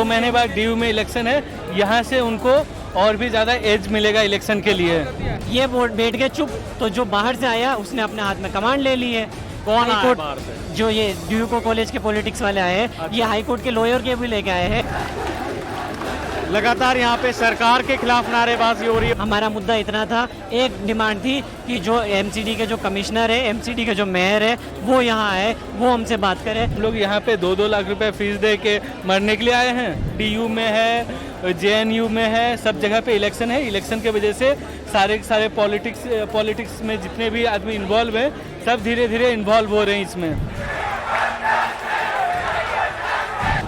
2 महीने बाद डीयू में इलेक्शन है, यहाँ से उनको और भी ज़्यादा एज मिलेगा इलेक्शन के लिए। ये वोट बैठ गए चुप, तो जो बाहर से आया उसने अपने हाथ में कमांड ले ली है। कौन आया हाईकोर्ट बाहर से? जो ये ड्यूको कॉलेज के पॉलिटिक्स वाले आए हैं, ये हाई कोर्ट के लॉयर के भी लेके आए हैं। लगातार यहाँ पे सरकार के खिलाफ नारेबाजी हो रही है। हमारा मुद्दा इतना था, एक डिमांड थी कि जो एमसीडी के जो कमिश्नर है, एमसीडी के जो मेयर है, वो यहाँ आए, वो हमसे बात करे। हम लोग यहाँ पे 2-2 लाख रुपए फीस दे के मरने के लिए आए हैं। डीयू में है, जेएनयू में है, सब जगह पे इलेक्शन है। इलेक्शन के वजह से सारे पॉलिटिक्स में जितने भी आदमी इन्वॉल्व है, सब धीरे धीरे इन्वॉल्व हो रहे हैं इसमें।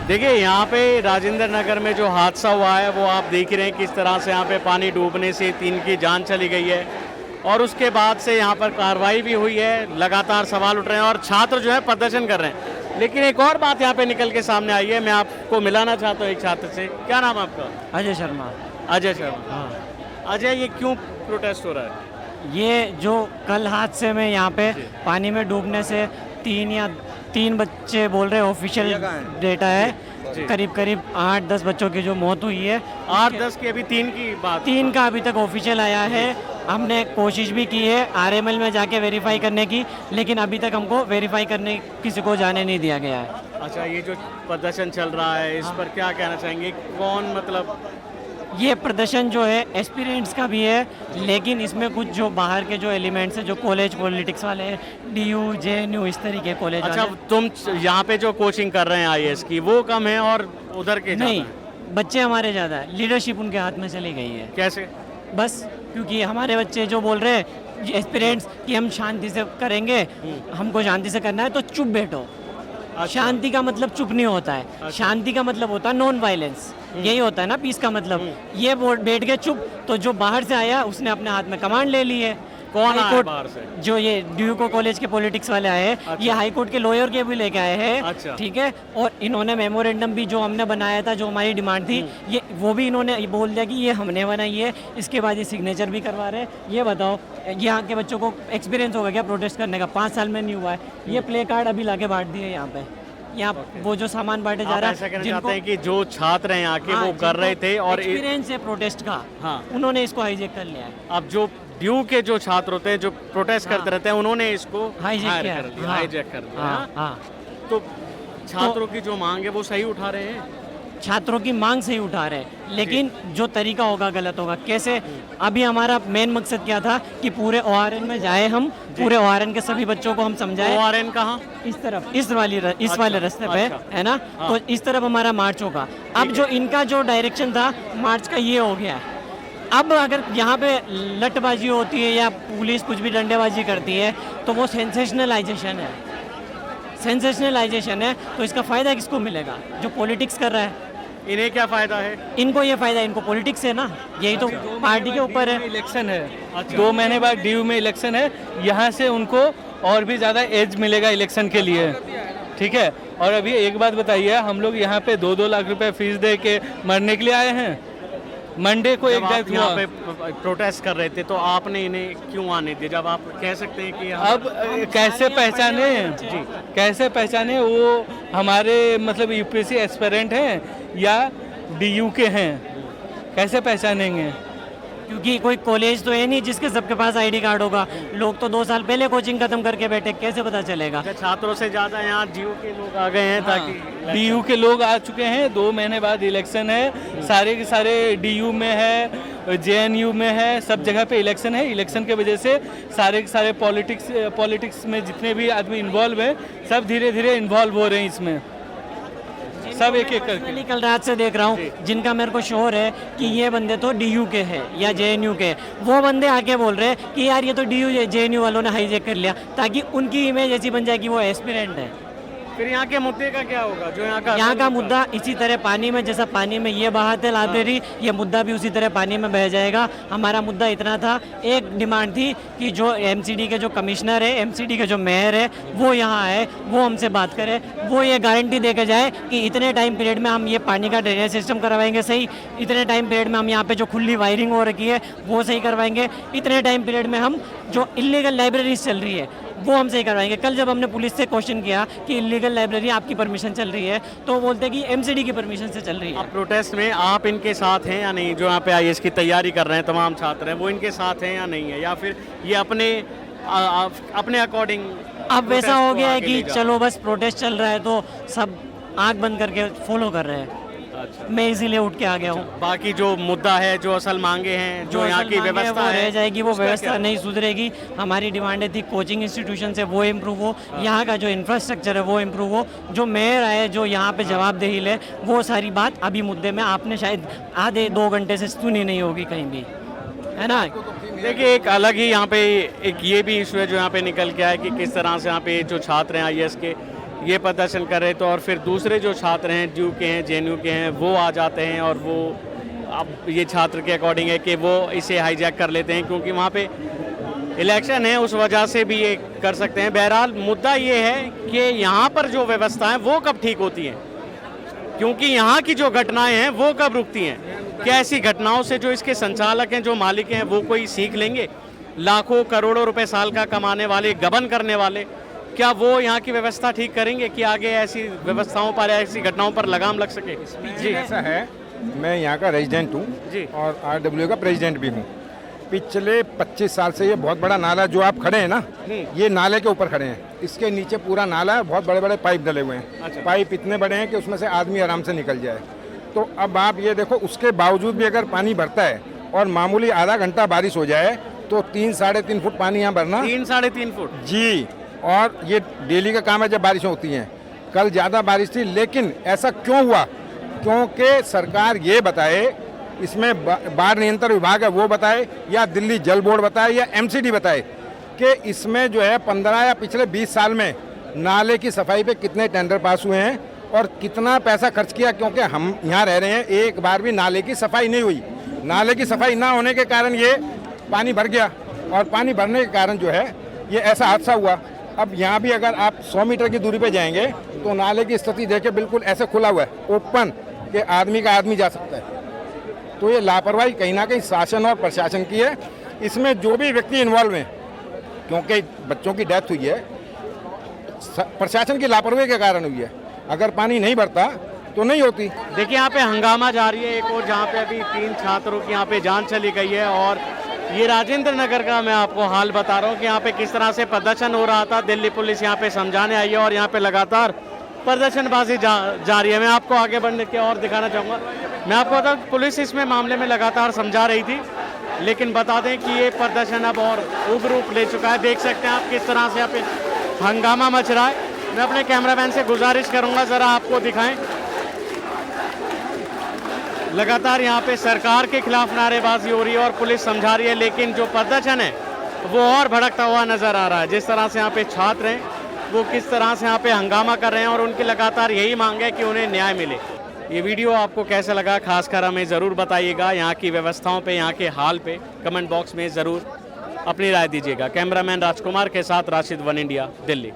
देखिए यहाँ पे राजेंद्र नगर में जो हादसा हुआ है वो आप देख रहे हैं किस तरह से यहाँ पे पानी डूबने से 3 की जान चली गई है, और उसके बाद से यहाँ पर कार्रवाई भी हुई है। लगातार सवाल उठ रहे हैं और छात्र जो है प्रदर्शन कर रहे हैं। लेकिन एक और बात यहाँ पे निकल के सामने आई है, मैं आपको मिलाना चाहता हूँ एक छात्र से। क्या नाम है आपका? अजय शर्मा। अजय शर्मा। हाँ अजय, ये क्यों प्रोटेस्ट हो रहा है? ये जो कल हादसे में यहाँ पे पानी में डूबने से 3 बच्चे बोल रहे हैं, ऑफिशियल डेटा है, करीब 8-10 बच्चों की जो मौत हुई है। 8-10 की, अभी 3 की बात। 3 का अभी तक ऑफिशियल आया है। हमने कोशिश भी की है आरएमएल में जाके वेरीफाई करने की, लेकिन अभी तक हमको वेरीफाई करने किसी को जाने नहीं दिया गया है। अच्छा, ये जो प्रदर्शन चल रहा है इस पर क्या कहना चाहेंगे? कौन मतलब ये प्रदर्शन जो है एस्पिरेंट्स का भी है, लेकिन इसमें कुछ जो बाहर के जो एलिमेंट्स हैं, जो कॉलेज पॉलिटिक्स वाले हैं, डीयू जेएनयू इस तरीके के कॉलेज। अच्छा, तुम यहाँ पे जो कोचिंग कर रहे हैं आईएएस की, वो कम है और उधर के नहीं, बच्चे हमारे ज़्यादा है। लीडरशिप उनके हाथ में चली गई है। कैसे? बस क्योंकि हमारे बच्चे जो बोल रहे हैं एस्पिरेंट्स कि हम शांति से करेंगे, हमको शांति से करना है, तो चुप बैठो। शांति का मतलब चुप नहीं होता है। शांति का मतलब होता है नॉन वायलेंस, यही होता है ना पीस का मतलब। ये वोट बैठ गए चुप, तो जो बाहर से आया उसने अपने हाथ में कमांड ले ली है। कौन आया बाहर से? जो ये ड्यूको कॉलेज के पॉलिटिक्स वाले आए हैं, ये हाई कोर्ट के लॉयर के भी लेके आए हैं। ठीक है, और इन्होंने मेमोरेंडम भी जो हमने बनाया था, जो हमारी डिमांड थी, ये वो भी इन्होंने बोल दिया कि ये हमने बनाई है। इसके बाद ये सिग्नेचर भी करवा रहे हैं। ये बताओ, यहाँ के बच्चों को एक्सपीरियंस होगा क्या प्रोटेस्ट करने का? 5 साल में नहीं हुआ है। ये प्ले कार्ड अभी लाके बांट दिए यहाँ पे। यहाँ वो जो सामान बांटे जा रहा है, चाहते हैं कि जो छात्र हैं यहाँ के वो कर रहे थे और एक्सपीरियंस है प्रोटेस्ट का, उन्होंने इसको हाईजैक कर लिया है। अब जो ड्यू के जो छात्र होते हैं, जो प्रोटेस्ट करते रहते हैं, उन्होंने इसको हाईजैक कर लिया। तो छात्रों की जो मांग है वो सही उठा रहे हैं। छात्रों की मांग सही उठा रहे हैं, लेकिन जो तरीका होगा गलत होगा। कैसे? अभी हमारा मेन मकसद क्या था कि पूरे ओआरएन में जाए, हम पूरे ओआरएन के सभी बच्चों को हम समझाएं। ओआरएन कहाँ? इस तरफ, इस वाले रास्ते पे है ना। तो इस तरफ हमारा मार्च होगा। अब जो इनका जो डायरेक्शन था मार्च का, ये हो गया। अब अगर यहाँ पे लटबाजी होती है या पुलिस कुछ भी डंडेबाजी करती है, तो वो सेंसेशनलाइजेशन है। सेंसेशनलाइजेशन है, तो इसका फ़ायदा किसको मिलेगा? जो पॉलिटिक्स कर रहा है। इन्हें क्या फ़ायदा है? इनको ये फ़ायदा, इनको पॉलिटिक्स है ना, यही तो पार्टी के ऊपर है। इलेक्शन है, 2 महीने बाद डीयू में इलेक्शन है, यहाँ से उनको और भी ज़्यादा एज मिलेगा इलेक्शन के लिए। ठीक है, और अभी एक बात बताइए, हम लोग यहाँ पे 2-2 लाख रुपए फीस दे के मरने के लिए आए हैं। मंडे को एक डेथ हुआ, पे प्रोटेस्ट कर रहे थे, तो आपने इन्हें क्यों आने दिया? जब आप कह सकते हैं कि अब कैसे पहचाने जी, कैसे पहचाने वो हमारे मतलब यूपीएससी एस्पिरेंट हैं या डीयू के हैं? कैसे पहचानेंगे? क्योंकि कोई कॉलेज तो है नहीं जिसके सबके पास आईडी कार्ड होगा। लोग तो 2 साल पहले कोचिंग खत्म करके बैठे, कैसे पता चलेगा? छात्रों से ज़्यादा यहाँ डीयू के लोग आ गए हैं। ताकि डीयू के लोग आ चुके हैं। 2 महीने बाद इलेक्शन है, सारे के सारे डीयू में है, जेएनयू में है, सब जगह पे इलेक्शन है। इलेक्शन के वजह से सारे के सारे पॉलिटिक्स में जितने भी आदमी इन्वॉल्व हैं, सब धीरे धीरे इन्वॉल्व हो रहे हैं इसमें, सब एक एक करके। कल रात से देख रहा हूँ, जिनका मेरे को श्योर है कि ये बंदे तो डीयू के हैं या जेएनयू के, वो बंदे आके बोल रहे हैं कि यार ये तो डीयू जेएनयू वालों ने हाईजैक कर लिया, ताकि उनकी इमेज ऐसी बन जाए कि वो एस्पिरेंट है। फिर यहाँ के मुद्दे का क्या होगा? जो यहाँ का मुद्दा इसी तरह पानी में, जैसा पानी में ये बहाते लाइब्रेरी, ये मुद्दा भी उसी तरह पानी में बह जाएगा। हमारा मुद्दा इतना था, एक डिमांड थी कि जो एमसीडी के जो कमिश्नर है, एमसीडी के जो मेयर है, वो यहाँ आए, वो हमसे बात करे, वो ये गारंटी दे के जाए कि इतने टाइम पीरियड में हम ये पानी का ड्रेनेज सिस्टम करवाएंगे सही, इतने टाइम पीरियड में हम यहाँ पे जो खुली वायरिंग हो रखी है वो सही करवाएंगे, इतने टाइम पीरियड में हम जो इलीगल लाइब्रेरीज चल रही है वो हमसे ही करवाएंगे। कल जब हमने पुलिस से क्वेश्चन किया कि इलीगल लाइब्रेरी आपकी परमिशन चल रही है, तो बोलते कि एमसीडी की परमिशन से चल रही है। अब प्रोटेस्ट में आप इनके साथ हैं या नहीं? जो यहाँ पे आईएएस की तैयारी कर रहे हैं तमाम छात्र हैं, वो इनके साथ हैं या नहीं है, या फिर ये अपने अकॉर्डिंग? अब वैसा हो गया है कि चलो बस प्रोटेस्ट चल रहा है तो सब आंख बंद करके फॉलो कर रहे हैं। अच्छा। मैं इसीलिए उठ के आ गया हूँ। बाकी जो मुद्दा है, जो असल मांगे हैं, जो यहाँ की व्यवस्था वो है, रह जाएगी। वो उसका व्यवस्था क्या? नहीं सुधरेगी। हमारी डिमांड थी कोचिंग इंस्टीट्यूशन से वो इम्प्रूव हो, यहाँ का जो इंफ्रास्ट्रक्चर है वो इम्प्रूव हो, जो मेयर आए जो यहाँ पे जवाबदेही ले, वो सारी बात अभी मुद्दे में आपने शायद आधे 2 घंटे से सुनी नहीं होगी कहीं भी, है ना। देखिए एक अलग ही यहाँ पे एक ये भी इशू है जो यहाँ पे निकल के आया कि किस तरह से यहाँ पे जो छात्र हैं आईएएस के ये प्रदर्शन कर रहे, तो और फिर दूसरे जो छात्र हैं ड्यू के हैं, जेएनयू के हैं, वो आ जाते हैं और वो अब ये छात्र के अकॉर्डिंग है कि वो इसे हाईजैक कर लेते हैं क्योंकि वहाँ पे इलेक्शन है, उस वजह से भी ये कर सकते हैं। बहरहाल मुद्दा ये है कि यहाँ पर जो व्यवस्था है वो कब ठीक होती हैं, क्योंकि यहाँ की जो घटनाएं हैं वो कब रुकती हैं? क्या ऐसी घटनाओं से जो इसके संचालक हैं, जो मालिक हैं, वो कोई सीख लेंगे? लाखों करोड़ों रुपए साल का कमाने वाले, गबन करने वाले, क्या वो यहाँ की व्यवस्था ठीक करेंगे कि आगे ऐसी व्यवस्थाओं पर, ऐसी घटनाओं पर लगाम लग सके? जी ऐसा है, मैं यहाँ का रेजिडेंट हूँ जी। और आरडब्ल्यू का प्रेसिडेंट भी हूँ। पिछले 25 साल से ये बहुत बड़ा नाला जो आप खड़े हैं ना, ये नाले के ऊपर खड़े हैं। इसके नीचे पूरा नाला है, बहुत बड़े बड़े पाइप डले हुए हैं। अच्छा। पाइप इतने बड़े हैं कि उसमें से आदमी आराम से निकल जाए। तो अब आप ये देखो, उसके बावजूद भी अगर पानी भरता है और मामूली आधा घंटा बारिश हो जाए तो 3-3.5 फुट पानी यहाँ भरना। 3-3.5 फुट? जी, और ये डेली का काम है जब बारिशें होती हैं। कल ज़्यादा बारिश थी, लेकिन ऐसा क्यों हुआ? क्योंकि सरकार ये बताए, इसमें बाढ़ नियंत्रण विभाग है वो बताए, या दिल्ली जल बोर्ड बताए, या एमसीडी बताए कि इसमें जो है 15 या पिछले 20 साल में नाले की सफाई पे कितने टेंडर पास हुए हैं और कितना पैसा खर्च किया। क्योंकि हम यहाँ रह रहे हैं, एक बार भी नाले की सफाई नहीं हुई। नाले की सफाई ना होने के कारण ये पानी भर गया और पानी भरने के कारण जो है ये ऐसा हादसा हुआ। अब यहाँ भी अगर आप 100 मीटर की दूरी पे जाएंगे तो नाले की स्थिति देखे बिल्कुल ऐसे खुला हुआ है, ओपन, कि आदमी का आदमी जा सकता है। तो ये लापरवाही कहीं ना कहीं शासन और प्रशासन की है। इसमें जो भी व्यक्ति इन्वॉल्व हैं, क्योंकि बच्चों की डेथ हुई है, प्रशासन की लापरवाही के कारण हुई है। अगर पानी नहीं भरता तो नहीं होती। देखिए यहाँ पे हंगामा जारी है एक और, जहाँ पे अभी 3 छात्रों की यहाँ पे जान चली गई है। और ये राजेंद्र नगर का मैं आपको हाल बता रहा हूँ कि यहाँ पे किस तरह से प्रदर्शन हो रहा था। दिल्ली पुलिस यहाँ पे समझाने आई है और यहाँ पे लगातार प्रदर्शनबाजी जारी है। मैं आपको आगे बढ़ने के और दिखाना चाहूँगा। मैं आपको बता दूं, पुलिस इसमें मामले में लगातार समझा रही थी, लेकिन बता दें कि ये प्रदर्शन अब और उग्र रूप ले चुका है। देख सकते हैं आप किस तरह से यहाँ पे हंगामा मच रहा है। मैं अपने कैमरामैन से गुजारिश करूँगा ज़रा आपको दिखाएँ। लगातार यहाँ पे सरकार के खिलाफ नारेबाजी हो रही है और पुलिस समझा रही है, लेकिन जो प्रदर्शन है वो और भड़कता हुआ नजर आ रहा है। जिस तरह से यहाँ पे छात्र हैं वो किस तरह से यहाँ पे हंगामा कर रहे हैं और उनकी लगातार यही मांग है कि उन्हें न्याय मिले। ये वीडियो आपको कैसा लगा खासकर हमें ज़रूर बताइएगा। यहाँ की व्यवस्थाओं पे, यहाँ के हाल पे कमेंट बॉक्स में ज़रूर अपनी राय दीजिएगा। कैमरामैन राजकुमार के साथ राशिद, वन इंडिया, दिल्ली।